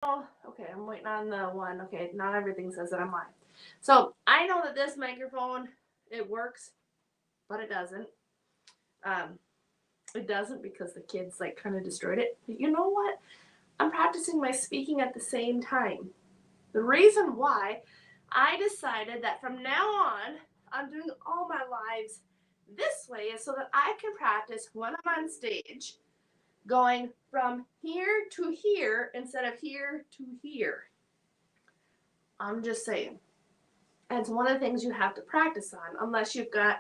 Okay, I'm waiting on the one. Okay, not everything says that I'm live. So I know that this microphone, it works, but it doesn't. Um, it doesn't because the kids like kind of destroyed it. But you know what? I'm practicing my speaking at the same time. The reason why I decided that from now on, I'm doing all my lives this way is so that I can practice when I'm on stage going from here to here instead of here to here. I'm just saying. And it's one of the things you have to practice on, unless you've got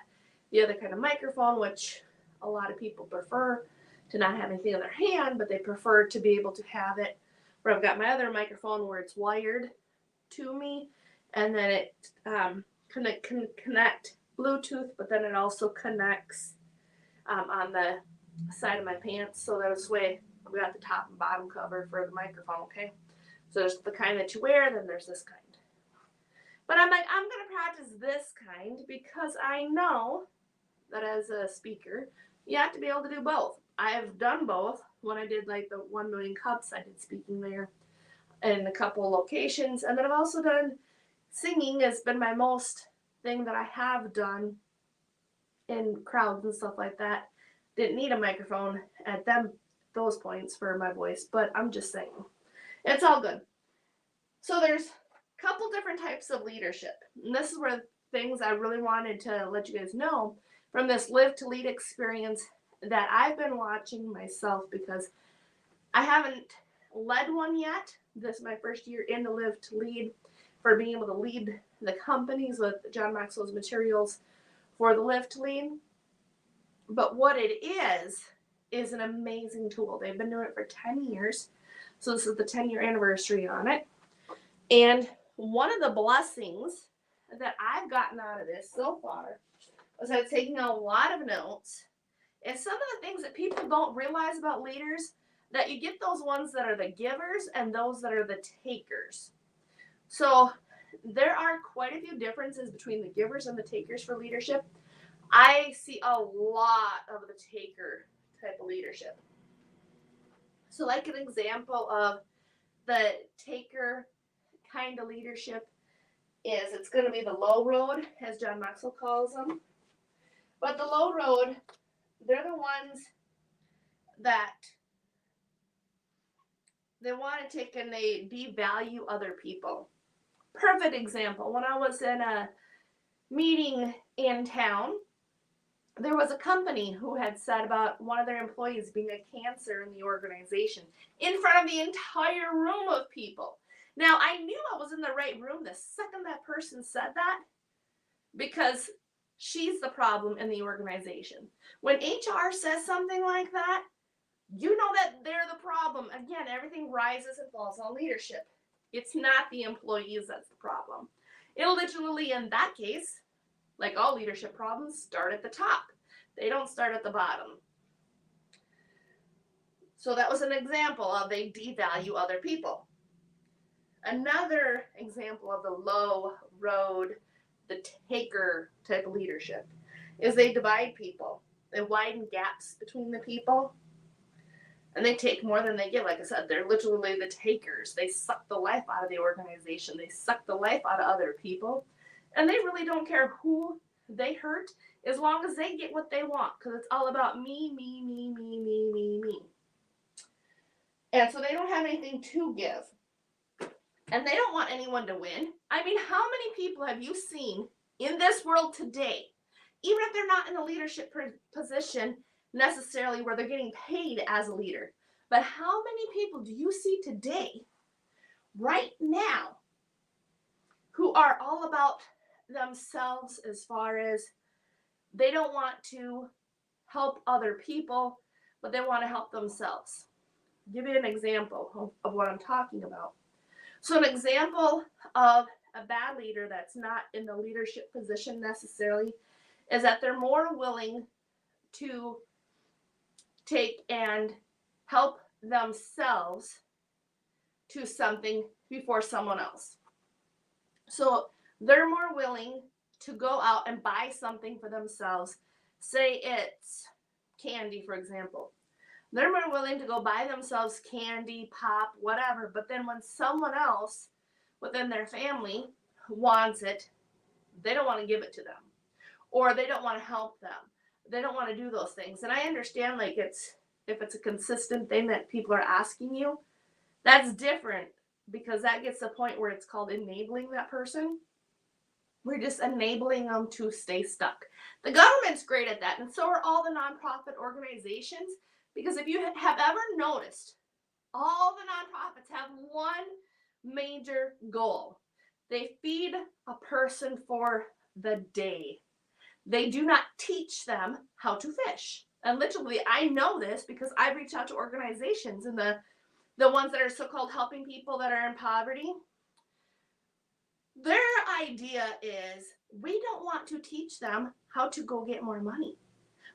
the other kind of microphone, which a lot of people prefer to not have anything in their hand, but they prefer to be able to have it where I've got my other microphone where it's wired to me, and then it can connect Bluetooth, but then it also connects on the side of my pants, so that this way I've got the top and bottom cover for the microphone, okay? So there's the kind that you wear, then there's this kind. But I'm like, I'm going to practice this kind because I know that as a speaker, you have to be able to do both. I have done both. When I did like the 1 million cups, I did speaking there in a couple of locations. And then I've also done singing has been my most thing that I have done in crowds and stuff like that. Didn't need a microphone at those points for my voice, but I'm just saying. It's all good. So there's a couple different types of leadership. And this is where things I really wanted to let you guys know from this Live to Lead experience that I've been watching myself, because I haven't led one yet. This is my first year in the Live to Lead for being able to lead the companies with John Maxwell's materials for the Live to Lead. But what it is an amazing tool. They've been doing it for 10 years. So this is the 10-year anniversary on it. And one of the blessings that I've gotten out of this so far was that taking a lot of notes. And some of the things that people don't realize about leaders, that you get those ones that are the givers and those that are the takers. So there are quite a few differences between the givers and the takers for leadership. I see a lot of the taker type of leadership. So like an example of the taker kind of leadership is it's going to be the low road, as John Maxwell calls them. But the low road, they're the ones that they want to take and they devalue other people. Perfect example. When I was in a meeting in town, there was a company who had said about one of their employees being a cancer in the organization in front of the entire room of people. Now, I knew I was in the right room the second that person said that, because she's the problem in the organization. When HR says something like that, you know that they're the problem. Again, everything rises and falls on leadership. It's not the employees that's the problem. It'll literally, in that case, like all leadership problems, start at the top. They don't start at the bottom. So that was an example of they devalue other people. Another example of the low road, the taker type of leadership, is they divide people. They widen gaps between the people, and they take more than they give. Like I said, they're literally the takers. They suck the life out of the organization. They suck the life out of other people, and they really don't care who they hurt as long as they get what they want, because it's all about me, me, me, me, me, me, me. And so they don't have anything to give. And they don't want anyone to win. I mean, how many people have you seen in this world today, even if they're not in a leadership position necessarily where they're getting paid as a leader, but how many people do you see today, right now, who are all about themselves, as far as they don't want to help other people, but they want to help themselves? I'll give you an example of what I'm talking about. So an example of a bad leader that's not in the leadership position necessarily is that they're more willing to take and help themselves to something before someone else. So they're more willing to go out and buy something for themselves. Say it's candy, for example. They're more willing to go buy themselves candy, pop, whatever. But then when someone else within their family wants it, they don't want to give it to them, or they don't want to help them. They don't want to do those things. And I understand, like, if it's a consistent thing that people are asking you, that's different, because that gets to the point where it's called enabling that person. We're just enabling them to stay stuck. The government's great at that, and so are all the nonprofit organizations, because if you have ever noticed, all the nonprofits have one major goal. They feed a person for the day. They do not teach them how to fish. And literally, I know this because I've reached out to organizations, and the ones that are so-called helping people that are in poverty, their idea is, we don't want to teach them how to go get more money.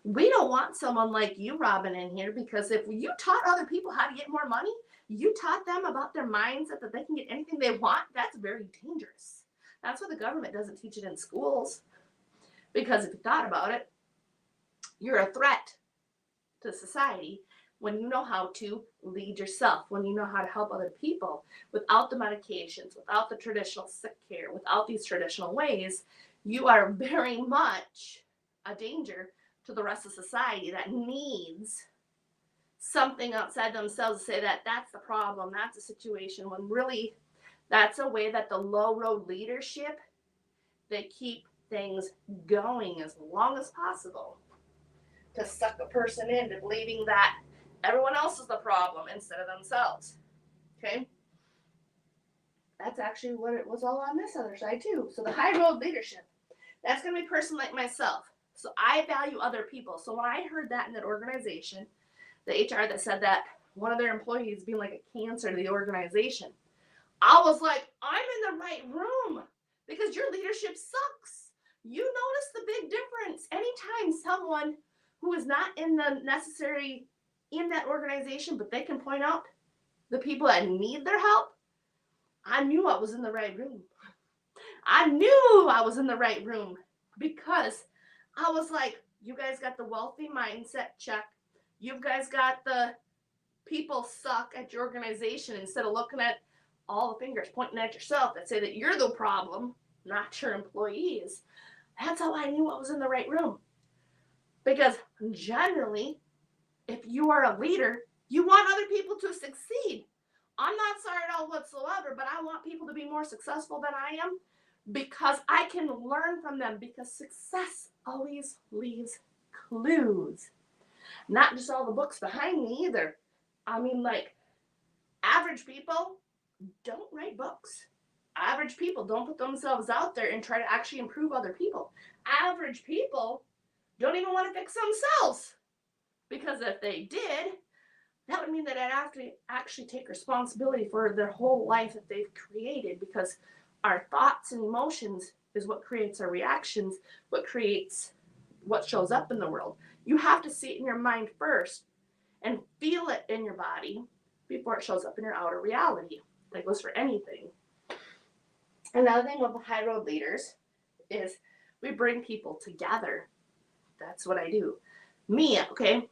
We don't want someone like you, Robin, in here, because if you taught other people how to get more money, you taught them about their mindset that they can get anything they want, that's very dangerous. That's why the government doesn't teach it in schools. Because if you thought about it, you're a threat to society when you know how to lead yourself, when you know how to help other people without the medications, without the traditional sick care, without these traditional ways. You are very much a danger to the rest of society that needs something outside themselves to say that that's the problem, that's the situation, when really that's a way that the low road leadership, they keep things going as long as possible to suck a person into believing that everyone else is the problem instead of themselves. Okay? That's actually what it was all on this other side too. So the high road leadership, that's going to be a person like myself. So I value other people. So when I heard that in that organization, the HR that said that one of their employees being like a cancer to the organization, I was like, I'm in the right room, because your leadership sucks. You notice the big difference. Anytime someone who is not in that organization, but they can point out the people that need their help, I knew I was in the right room. I knew I was in the right room, because I was like, you guys got the wealthy mindset check. You guys got the people suck at your organization, instead of looking at all the fingers pointing at yourself that say that you're the problem, not your employees. That's how I knew I was in the right room. Because generally, if you are a leader, you want other people to succeed. I'm not sorry at all whatsoever, but I want people to be more successful than I am, because I can learn from them, because success always leaves clues. Not just all the books behind me either. I mean, like, average people don't write books. Average people don't put themselves out there and try to actually improve other people. Average people don't even want to fix themselves, because if they did, that would mean that I'd have to actually take responsibility for their whole life that they've created, because our thoughts and emotions is what creates our reactions, what creates what shows up in the world. You have to see it in your mind first and feel it in your body before it shows up in your outer reality. That goes for anything. Another thing with the high road leaders is we bring people together. That's what I do. Me, okay?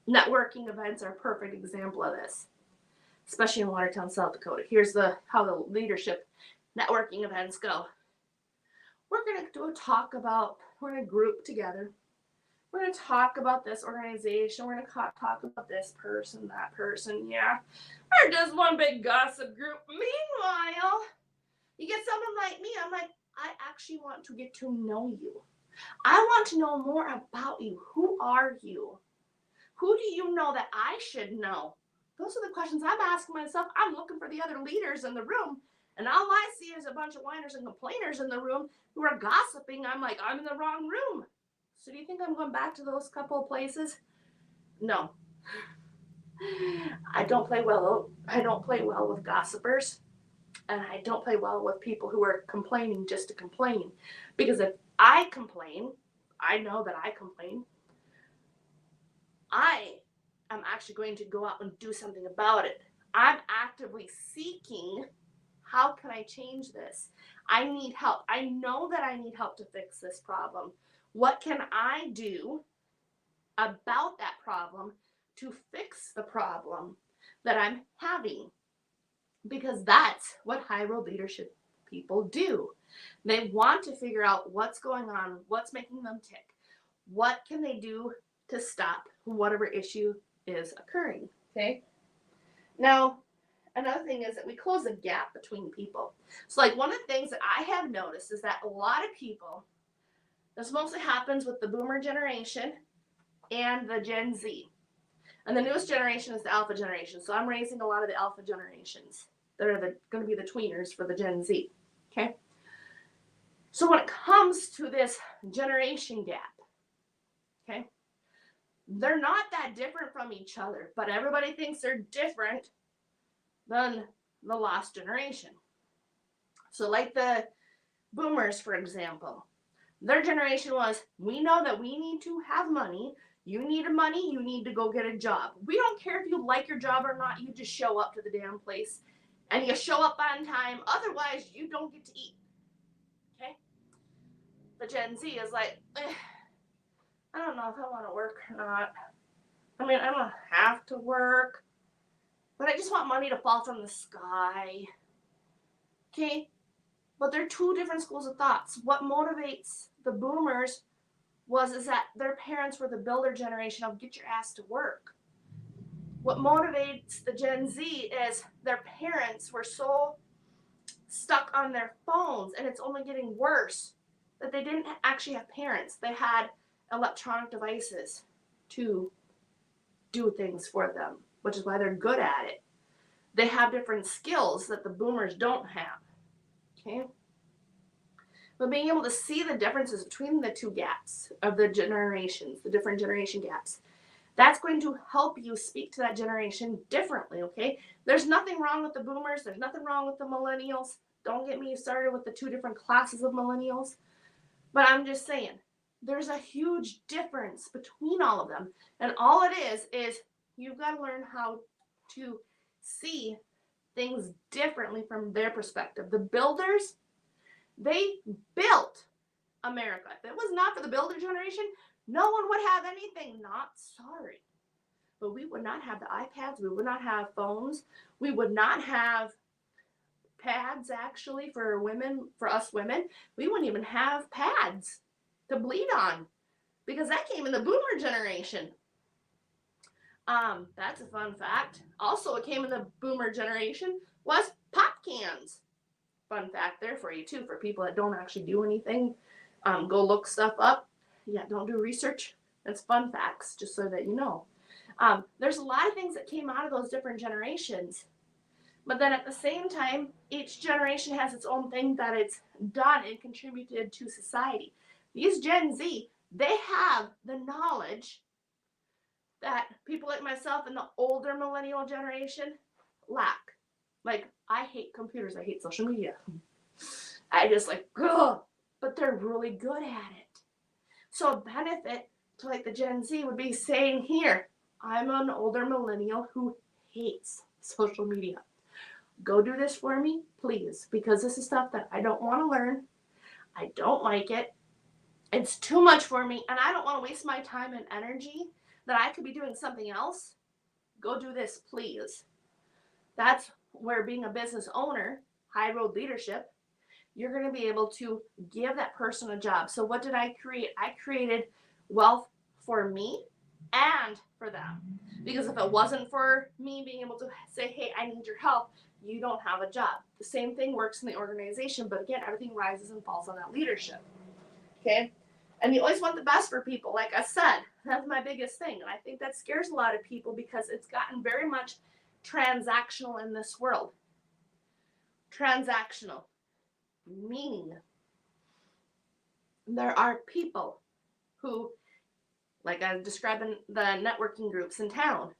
Networking events are a perfect example of this, especially in Watertown, South Dakota. Here's how the leadership networking events go. We're going to group together. We're going to talk about this organization. We're going to talk about this person, that person, yeah. Or just one big gossip group. Meanwhile, you get someone like me, I'm like, I actually want to get to know you. I want to know more about you. Who are you? Who do you know that I should know? Those are the questions I'm asking myself. I'm looking for the other leaders in the room, and all I see is a bunch of whiners and complainers in the room who are gossiping. I'm like, I'm in the wrong room. So do you think I'm going back to those couple of places? No. I don't play well with gossipers, and I don't play well with people who are complaining just to complain. Because if I complain, I know that I complain, I am actually going to go out and do something about it. I'm actively seeking, how can I change this? I need help. I know that I need help to fix this problem. What can I do about that problem to fix the problem that I'm having, because that's what high road leadership people do. They want to figure out what's going on, what's making them tick, what can they do to stop whatever issue is occurring. Okay. Now, another thing is that we close the gap between people. So like one of the things that I have noticed is that a lot of people, this mostly happens with the boomer generation and the Gen Z. And the newest generation is the alpha generation. So I'm raising a lot of the alpha generations that are going to be the tweeners for the Gen Z. Okay. So when it comes to this generation gap, okay, they're not that different from each other, but everybody thinks they're different than the last generation. So like the boomers, for example, their generation was, we know that we need to have money. You need money, you need to go get a job. We don't care if you like your job or not, you just show up to the damn place and you show up on time, otherwise you don't get to eat. Okay? The Gen Z is like, I don't know if I want to work or not. I mean, I don't have to work, but I just want money to fall from the sky. Okay? But they're two different schools of thoughts. What motivates the boomers is that their parents were the builder generation of get your ass to work. What motivates the Gen Z is their parents were so stuck on their phones, and it's only getting worse, that they didn't actually have parents. They had electronic devices to do things for them, which is why they're good at it. They have different skills that the boomers don't have. Okay? But being able to see the differences between the two gaps of the generations, the different generation gaps, that's going to help you speak to that generation differently, okay? There's nothing wrong with the boomers. There's nothing wrong with the millennials. Don't get me started with the two different classes of millennials. But I'm just saying, there's a huge difference between all of them. And all it is you've got to learn how to see things differently from their perspective. The builders, they built America. If it was not for the builder generation, no one would have anything. Not sorry. But we would not have the iPads. We would not have phones. We would not have pads, actually, for women, for us women. We wouldn't even have pads to bleed on because that came in the boomer generation. That's a fun fact. Also, what came in the boomer generation was pop cans. Fun fact there for you too, for people that don't actually do anything. Go look stuff up. Yeah, don't do research. That's fun facts, just so that you know. There's a lot of things that came out of those different generations. But then at the same time, each generation has its own thing that it's done and contributed to society. These Gen Z, they have the knowledge that people like myself and the older millennial generation lack. Like, I hate computers. I hate social media. I just like, ugh. But they're really good at it. So a benefit to like the Gen Z would be saying here, I'm an older millennial who hates social media. Go do this for me, please, because this is stuff that I don't want to learn. I don't like it. It's too much for me, and I don't want to waste my time and energy that I could be doing something else. Go do this, please. That's where being a business owner, high road leadership, you're going to be able to give that person a job. So what did I create? I created wealth for me and for them. Because if it wasn't for me being able to say, hey, I need your help, you don't have a job. The same thing works in the organization, but again, everything rises and falls on that leadership. Okay? And you always want the best for people. Like I said, that's my biggest thing. And I think that scares a lot of people because it's gotten very much transactional in this world. Transactional. Meaning, there are people who, like I described in the networking groups in town,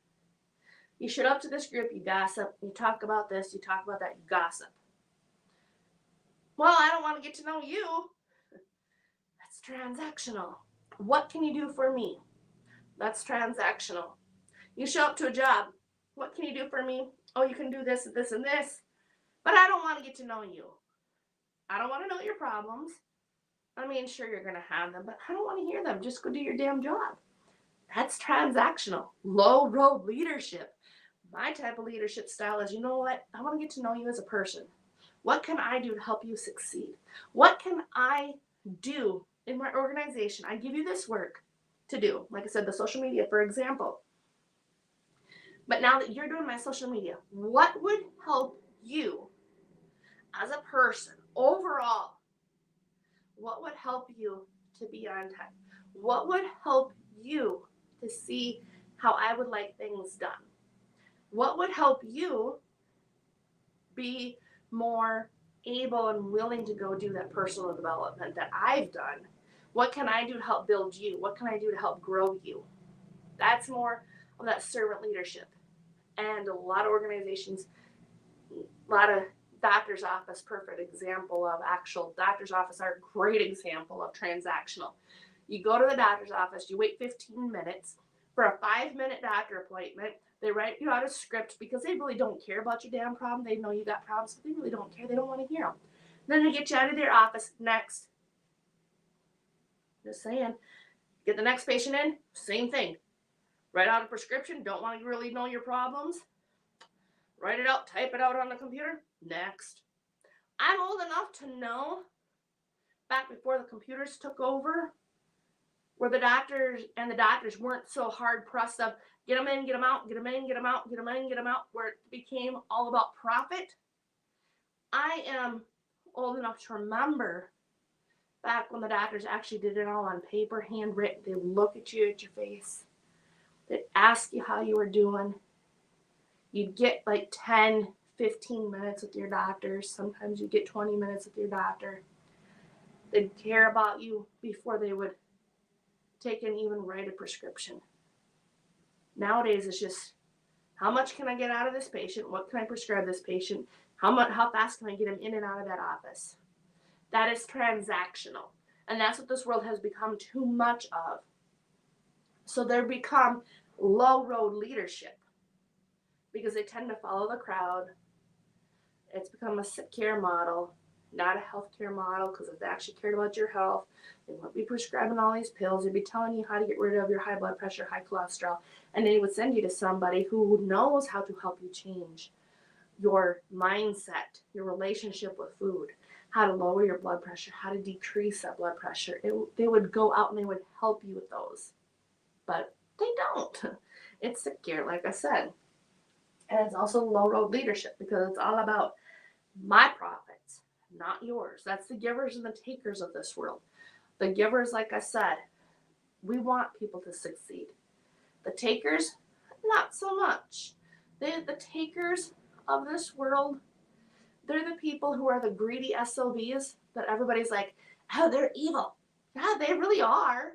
you show up to this group, you gossip, you talk about this, you talk about that, you gossip. Well, I don't want to get to know you. That's transactional. What can you do for me? That's transactional. You show up to a job. What can you do for me? Oh, you can do this and this and this. But I don't want to get to know you. I don't want to know your problems. I mean, sure, you're going to have them, but I don't want to hear them. Just go do your damn job. That's transactional, low road leadership. My type of leadership style is, you know what? I want to get to know you as a person. What can I do to help you succeed? What can I do in my organization? I give you this work to do. Like I said, the social media, for example. But now that you're doing my social media, what would help you as a person overall? What would help you to be on time? What would help you to see how I would like things done? What would help you be more able and willing to go do that personal development that I've done? What can I do to help build you? What can I do to help grow you? That's more of that servant leadership. And a lot of organizations, a lot of doctor's office, perfect example of actual doctor's office are a great example of transactional. You go to the doctor's office, you wait 15 minutes for a 5-minute doctor appointment. They write you out a script because they really don't care about your damn problem. They know you got problems, but they really don't care. They don't want to hear them. Then they get you out of their office. Next. Just saying. Get the next patient in. Same thing. Write out a prescription. Don't want to really know your problems. Write it out. Type it out on the computer. Next. I'm old enough to know back before the computers took over, where the doctors weren't so hard pressed of get them in, get them out, get them in, get them out, get them in, get them out, where it became all about profit. I am old enough to remember back when the doctors actually did it all on paper, handwritten. They look at you at your face. They'd ask you how you were doing. You'd get like 10, 15 minutes with your doctor. Sometimes you get 20 minutes with your doctor. They'd care about you before they would take and even write a prescription. Nowadays, it's just, how much can I get out of this patient? What can I prescribe this patient? How fast can I get him in and out of that office? That is transactional. And that's what this world has become too much of. So they've become low road leadership because they tend to follow the crowd. It's become a sick care model, not a healthcare model, because if they actually cared about your health, they wouldn't be prescribing all these pills. They'd be telling you how to get rid of your high blood pressure, high cholesterol, and they would send you to somebody who knows how to help you change your mindset, your relationship with food, how to lower your blood pressure, how to decrease that blood pressure. They would go out and they would help you with those. But they don't. It's sick care, like I said. And it's also low road leadership because it's all about my profits, not yours. That's the givers and the takers of this world. The givers, like I said, we want people to succeed. The takers, not so much. The takers of this world, they're the people who are the greedy SOBs that everybody's like, oh, they're evil. Yeah, they really are.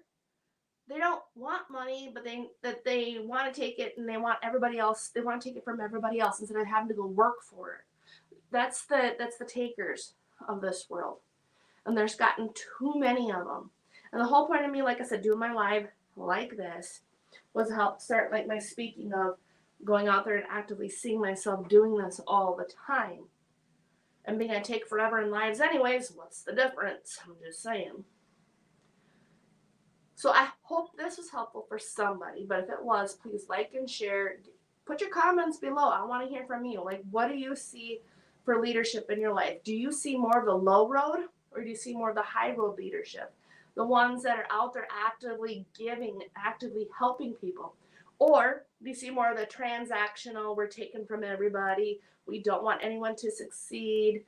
They don't want money, but they want to take it, and they want to take it from everybody else instead of having to go work for it. That's the takers of this world. And there's gotten too many of them. And the whole point of me, like I said, doing my live like this was to help start like my speaking of going out there and actively seeing myself doing this all the time. And being I take forever in lives anyways, what's the difference? I'm just saying. So I hope this was helpful for somebody, but if it was, please like and share. Put your comments below. I want to hear from you. Like, what do you see for leadership in your life? Do you see more of the low road, or do you see more of the high road leadership? The ones that are out there actively giving, actively helping people? Or do you see more of the transactional, we're taking from everybody, we don't want anyone to succeed?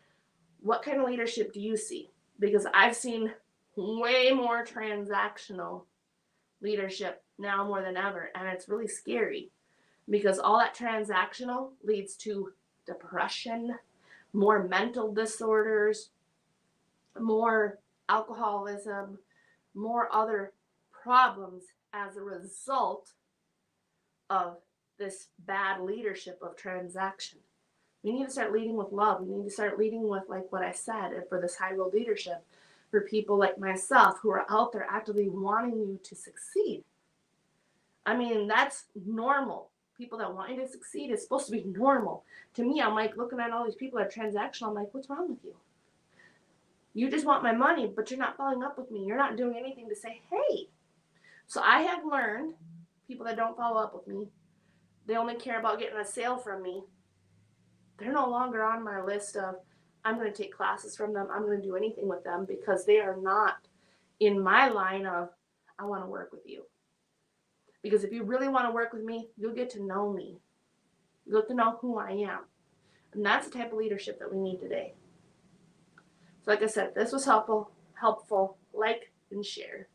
What kind of leadership do you see? Because I've seen way more transactional leadership now more than ever, and it's really scary because all that transactional leads to depression, more mental disorders, more alcoholism, more other problems as a result of this bad leadership of transaction. We need to start leading with love. We need to start leading with, like what I said, and for this high road leadership, for people like myself who are out there actively wanting you to succeed. I mean, that's normal. People that want you to succeed is supposed to be normal. To me, I'm like looking at all these people that are transactional. I'm like, what's wrong with you? You just want my money, but you're not following up with me. You're not doing anything to say, hey. So I have learned people that don't follow up with me, they only care about getting a sale from me. They're no longer on my list of, I'm going to take classes from them, I'm going to do anything with them, because they are not in my line of, I want to work with you. Because if you really want to work with me, you'll get to know me. You'll get to know who I am. And that's the type of leadership that we need today. So like I said, if this was helpful, like and share.